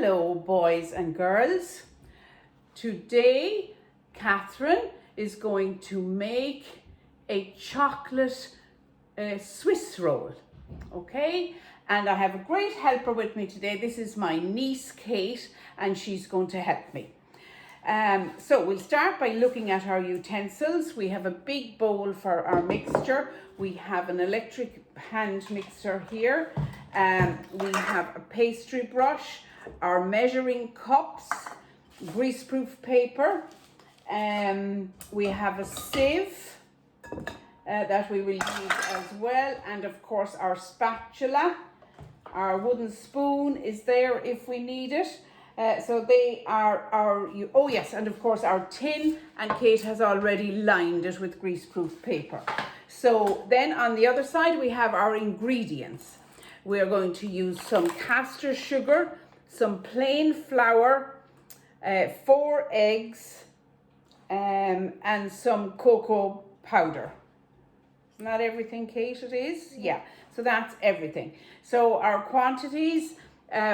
Hello boys and girls. Today Catherine is going to make a chocolate Swiss roll, okay? And I have a great helper with me today. This is my niece Kate, and she's going to help me. So we'll start by looking at our utensils. We have a big bowl for our mixture. We have an electric hand mixer here. We have a pastry brush, our measuring cups, greaseproof paper. We have a sieve that we will use as well, and of course our spatula. Our wooden spoon is there if we need it. So they are our, oh yes, and of course our tin, and Kate has already lined it with greaseproof paper. So then on the other side we have our ingredients. We are going to use some caster sugar, some plain flour, 4 eggs, and some cocoa powder. Isn't that everything, Kate, it is? Yeah, so that's everything. So our quantities,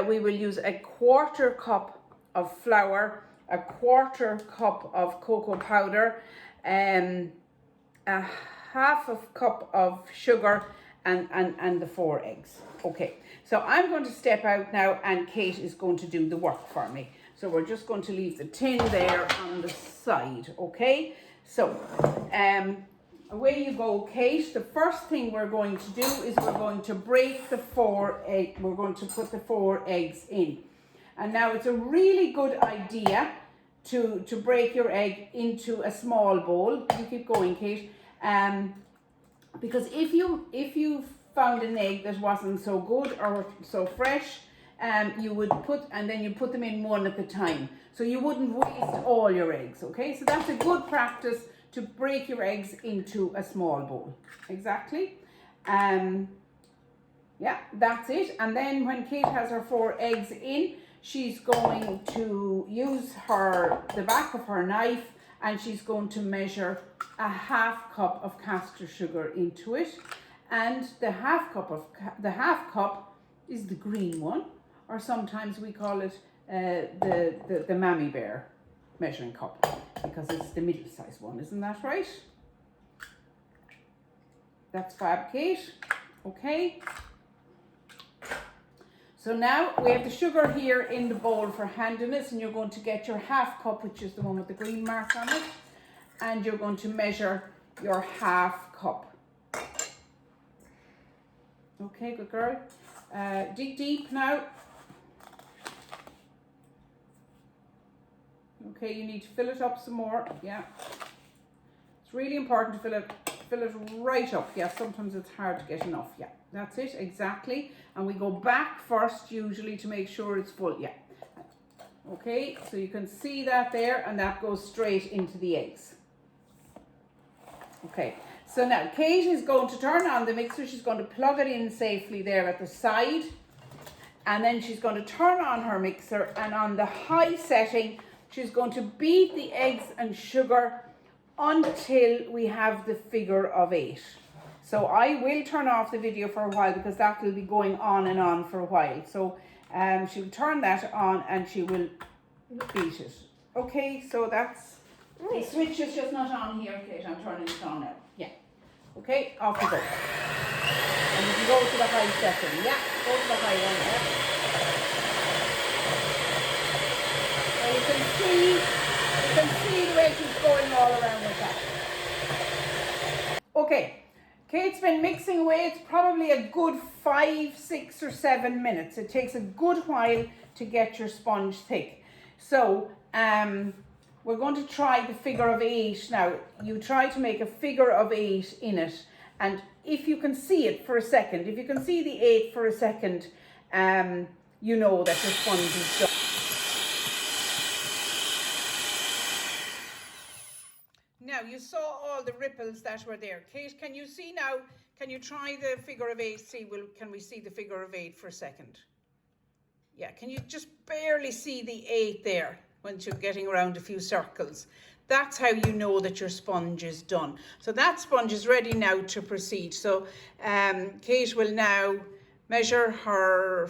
we will use a 1/4 cup of flour, a 1/4 cup of cocoa powder, a 1/2 cup of sugar, and the 4 eggs. Okay, so I'm going to step out now, and Kate is going to do the work for me. So we're just going to leave the tin there on the side, okay? So, away you go, Kate. The first thing we're going to do is we're going to break the 4 eggs. We're going to put the 4 eggs in. And now it's a really good idea to break your egg into a small bowl. You keep going, Kate. Because if you found an egg that wasn't so good or so fresh, you would put them in one at a time. So you wouldn't waste all your eggs, okay? So that's a good practice, to break your eggs into a small bowl. Exactly. Yeah, that's it. And then when Kate has her 4 eggs in, she's going to use the back of her knife, and she's going to measure a 1/2 cup of caster sugar into it. And the 1/2 cup is the green one, or sometimes we call it the Mammy Bear measuring cup, because it's the middle-sized one. Isn't that right? That's fab, Kate. Okay. So now we have the sugar here in the bowl for handiness, and you're going to get your 1/2 cup, which is the one with the green mark on it, and you're going to measure your 1/2 cup. Okay, good girl. Dig deep now. Okay, you need to fill it up some more. Yeah, it's really important to fill it right up. Yeah, sometimes it's hard to get enough. Yeah, that's it, exactly. And we go back first usually to make sure it's full. Yeah. Okay, so you can see that there, and that goes straight into the eggs. Okay, so now Kate is going to turn on the mixer. She's going to plug it in safely there at the side, and then she's going to turn on her mixer, and on the high setting she's going to beat the eggs and sugar until we have the figure of 8. So I will turn off the video for a while, because that will be going on and on for a while. So she'll turn that on and she will beat it. Okay, so that's, the switch is just not on here, Kate. I'm turning it on now. Yeah. Okay, off we go. And you can go to the high setting. Yeah, go to the high one. Yeah. You can see the way she's going all around with that. Okay, Kate's been mixing away. It's probably a good 5, 6 or 7 minutes. It takes a good while to get your sponge thick. So we're going to try the figure of 8 now. You try to make a figure of 8 in it, and if you can see it for a second, if you can see the 8 for a second, you know that your sponge is done. Now, you saw all the ripples that were there. Kate, can you see now? Can you try the figure of 8? Can we see the figure of 8 for a second? Yeah, can you just barely see the 8 there once you're getting around a few circles? That's how you know that your sponge is done. So that sponge is ready now to proceed. So Kate will now measure her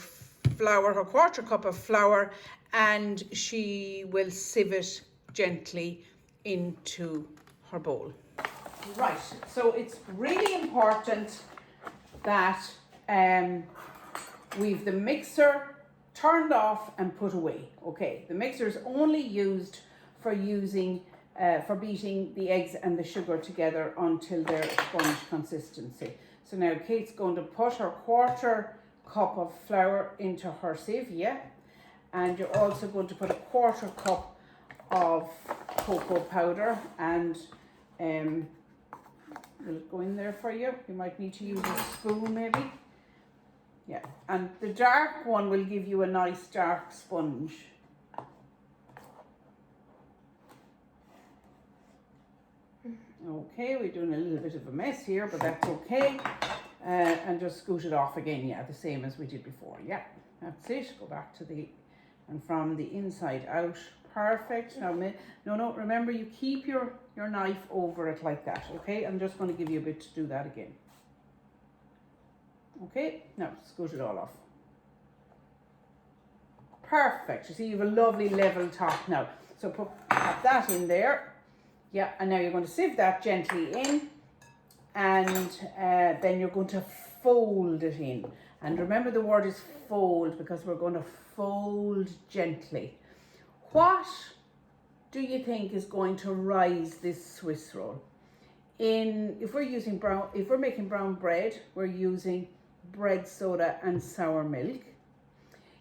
flour, her quarter cup of flour, and she will sieve it gently into her bowl. Right, so it's really important that we've the mixer turned off and put away. Okay, the mixer is only used for beating the eggs and the sugar together until they're sponge consistency. So now Kate's going to put her quarter cup of flour into her sieve, yeah? And you're also going to put a quarter cup of cocoa powder, and will it go in there for you? You might need to use a spoon maybe. Yeah, and the dark one will give you a nice dark sponge. Okay, we're doing a little bit of a mess here, but that's okay. And just scoot it off again, yeah, the same as we did before. Yeah, that's it. Go back to and from the inside out. Perfect. Now, no, remember you keep your knife over it like that, okay? I'm just going to give you a bit to do that again. Okay, now scoot it all off. Perfect. You see, you have a lovely level top now. So pop that in there. Yeah, and now you're going to sieve that gently in, and then you're going to fold it in. And remember the word is fold, because we're going to fold gently. What do you think is going to rise this Swiss roll? If we're making brown bread, we're using bread soda and sour milk.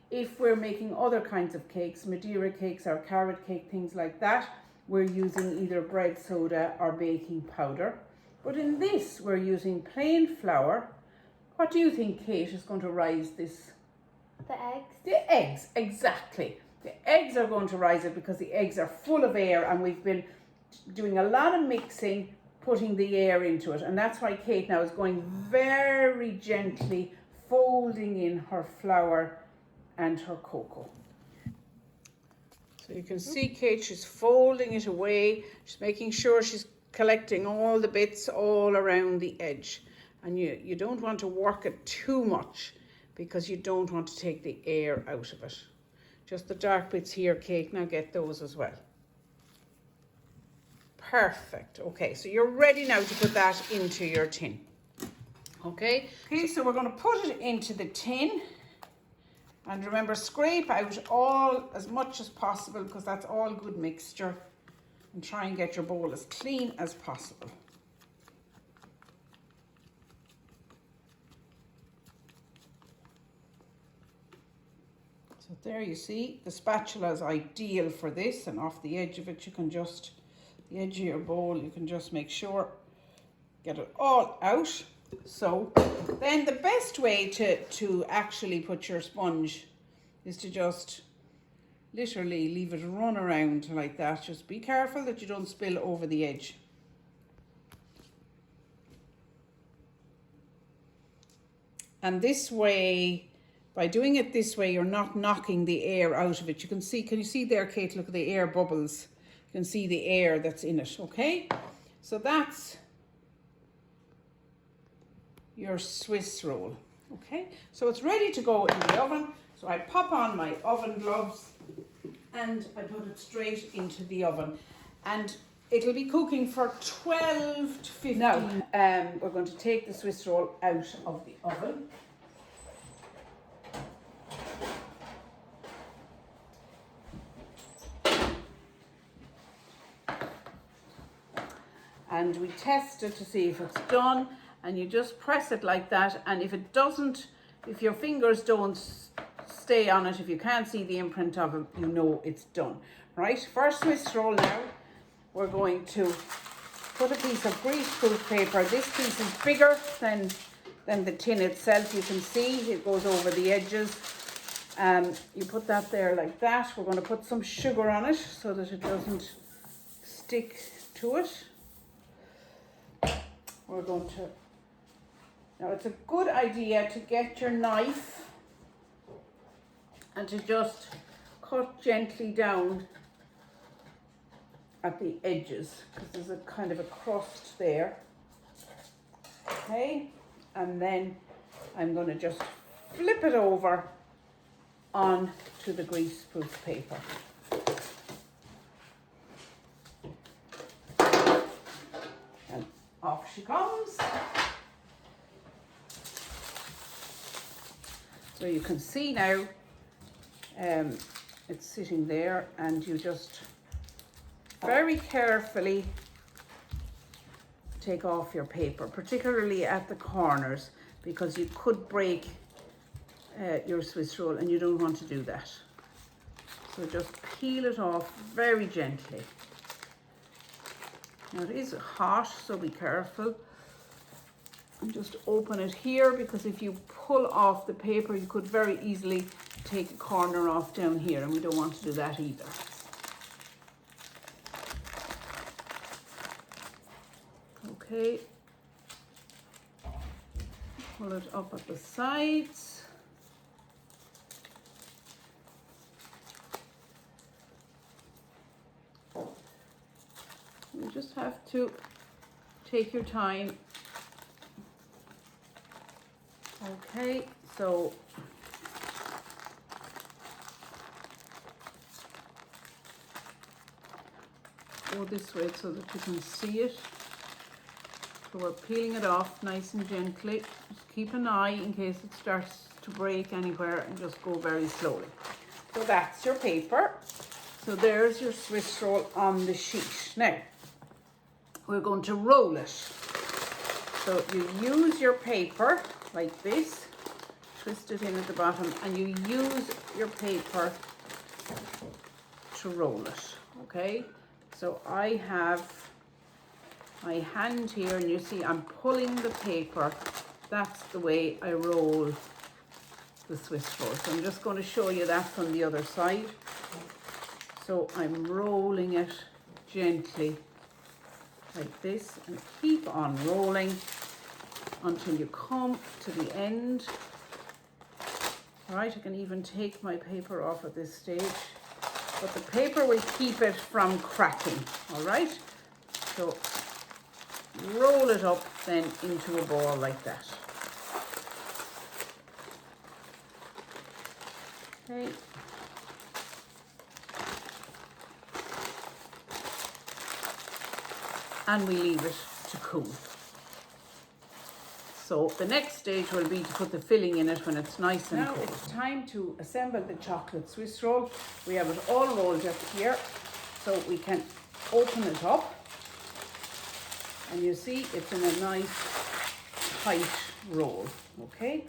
If we're making other kinds of cakes, Madeira cakes or carrot cake, things like that, we're using either bread soda or baking powder. But in this, we're using plain flour. What do you think, Kate, is going to rise this? The eggs. The eggs, exactly. The eggs are going to rise it because the eggs are full of air, and we've been doing a lot of mixing, putting the air into it. And that's why Kate now is going very gently, folding in her flour and her cocoa. So you can see Kate, she's folding it away. She's making sure she's collecting all the bits all around the edge. And you don't want to work it too much, because you don't want to take the air out of it. Just the dark bits here, Kate, now get those as well. Perfect. Okay, so you're ready now to put that into your tin. Okay, so we're going to put it into the tin. And remember, scrape out as much as possible, because that's all good mixture. And try and get your bowl as clean as possible. So there you see, the spatula is ideal for this, and off the edge of it you can just, the edge of your bowl, you can just make sure, get it all out. So then the best way to actually put your sponge is to just literally leave it run around like that. Just be careful that you don't spill over the edge. And this way, by doing it this way, you're not knocking the air out of it. You can you see there, Kate, look at the air bubbles. You can see the air that's in it, okay? So that's your Swiss roll, okay? So it's ready to go in the oven. So I pop on my oven gloves and I put it straight into the oven. And it'll be cooking for 12 to 15. Now, we're going to take the Swiss roll out of the oven. And we test it to see if it's done, and you just press it like that, and if it doesn't, if your fingers don't stay on it, if you can't see the imprint of it, you know it's done. Right, first Swiss roll now, we're going to put a piece of greaseproof paper. This piece is bigger than the tin itself. You can see it goes over the edges. You put that there like that. We're going to put some sugar on it so that it doesn't stick to it. We're going to, now it's a good idea to get your knife and to just cut gently down at the edges, because there's a kind of a crust there. Okay, and then I'm going to just flip it over onto the greaseproof paper. And off she comes. So you can see now it's sitting there, and you just very carefully take off your paper, particularly at the corners, because you could break your Swiss roll and you don't want to do that. So just peel it off very gently. Now it is hot, so be careful. And just open it here, because if you pull off the paper, you could very easily take a corner off down here, and we don't want to do that either. Okay, pull it up at the sides. You just have to take your time. Okay, so go this way so that you can see it. So we're peeling it off nice and gently. Just keep an eye in case it starts to break anywhere, and just go very slowly. So that's your paper. So there's your Swiss roll on the sheet. Now, we're going to roll it. So you use your paper like this, twist it in at the bottom, and you use your paper to roll it, okay? So I have my hand here, and you see I'm pulling the paper. That's the way I roll the Swiss roll. So I'm just going to show you that from the other side. So I'm rolling it gently like this, and keep on rolling until you come to the end. All right, I can even take my paper off at this stage, but the paper will keep it from cracking, all right? So roll it up then into a ball like that. Okay. And we leave it to cool. So the next stage will be to put the filling in it when it's nice and cool. Now it's time to assemble the chocolate Swiss roll. We have it all rolled up here, so we can open it up. And you see it's in a nice tight roll, okay?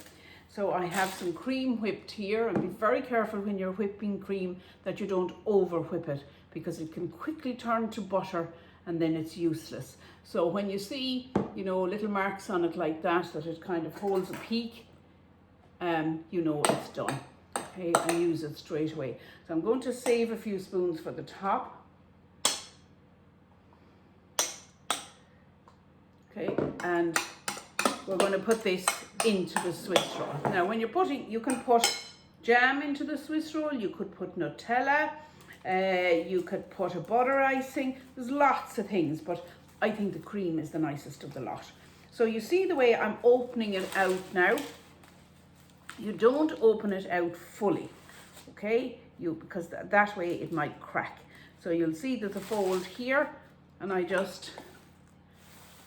So I have some cream whipped here, and be very careful when you're whipping cream that you don't over whip it, because it can quickly turn to butter and then it's useless. So when you see, you know, little marks on it like that, that it kind of holds a peak, you know it's done, okay? And use it straight away. So I'm going to save a few spoons for the top. Okay, and we're going to put this into the Swiss roll. Now, when you're putting, you can put jam into the Swiss roll, you could put Nutella, you could put a butter icing. There's lots of things, but I think the cream is the nicest of the lot. So you see the way I'm opening it out now. You don't open it out fully, okay? Because that way it might crack. So you'll see there's a fold here, and I just,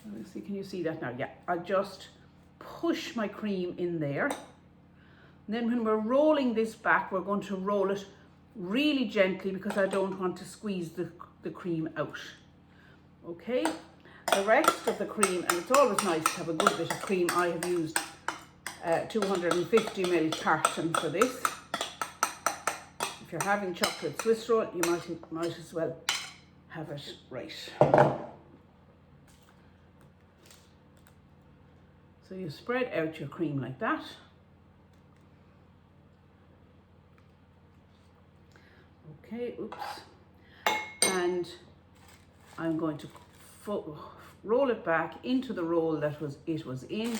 let me see, can you see that now? Yeah, I'll just push my cream in there. And then when we're rolling this back, we're going to roll it really gently, because I don't want to squeeze the cream out. Okay, the rest of the cream, and it's always nice to have a good bit of cream. I have used 250 ml carton for this. If you're having chocolate Swiss roll, you might as well have it right. So you spread out your cream like that. Okay, oops. And I'm going to roll it back into the roll that it was in,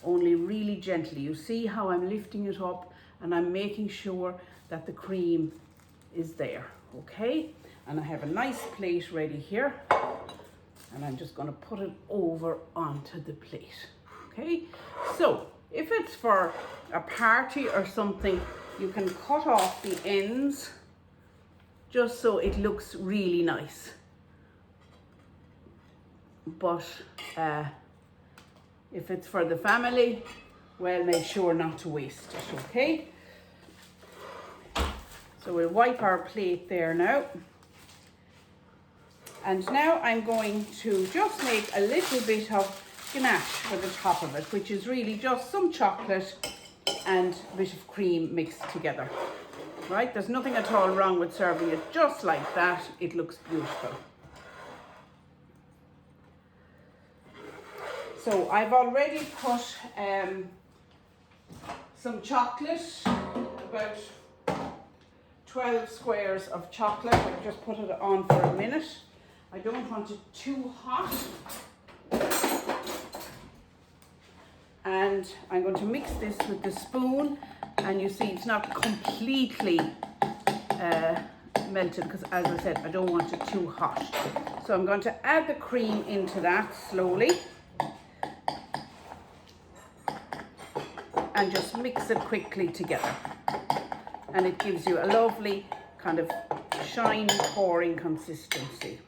only really gently. You see how I'm lifting it up, and I'm making sure that the cream is there, okay? And I have a nice plate ready here, and I'm just going to put it over onto the plate, okay? So if it's for a party or something, you can cut off the ends just so it looks really nice. But if it's for the family, well, make sure not to waste it, okay? So we'll wipe our plate there now. And now I'm going to just make a little bit of ganache for the top of it, which is really just some chocolate and a bit of cream mixed together. Right? There's nothing at all wrong with serving it just like that. It looks beautiful. So I've already put some chocolate, about 12 squares of chocolate. I've just put it on for a minute. I don't want it too hot. And I'm going to mix this with the spoon, and you see it's not completely melted because, as I said, I don't want it too hot. So I'm going to add the cream into that slowly and just mix it quickly together. And it gives you a lovely kind of shiny pouring consistency.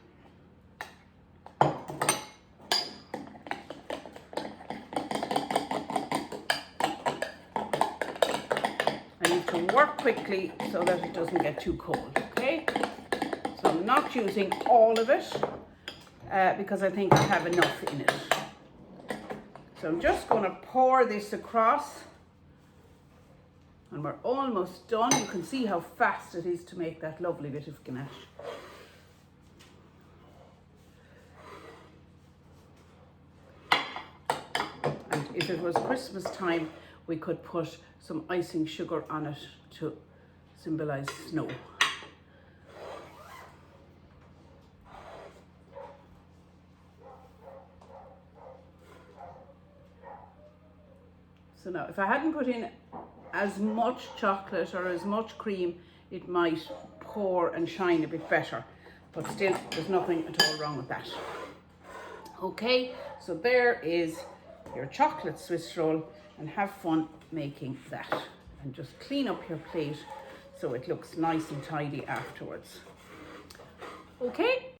To work quickly so that it doesn't get too cold, okay? So I'm not using all of it because I think I have enough in it. So I'm just going to pour this across, and we're almost done. You can see how fast it is to make that lovely bit of ganache. And if it was Christmas time, we could put some icing sugar on it to symbolize snow. So now, if I hadn't put in as much chocolate or as much cream, it might pour and shine a bit better. But still, there's nothing at all wrong with that. Okay, so there is your chocolate Swiss roll, and have fun making that. And just clean up your plate so it looks nice and tidy afterwards. Okay.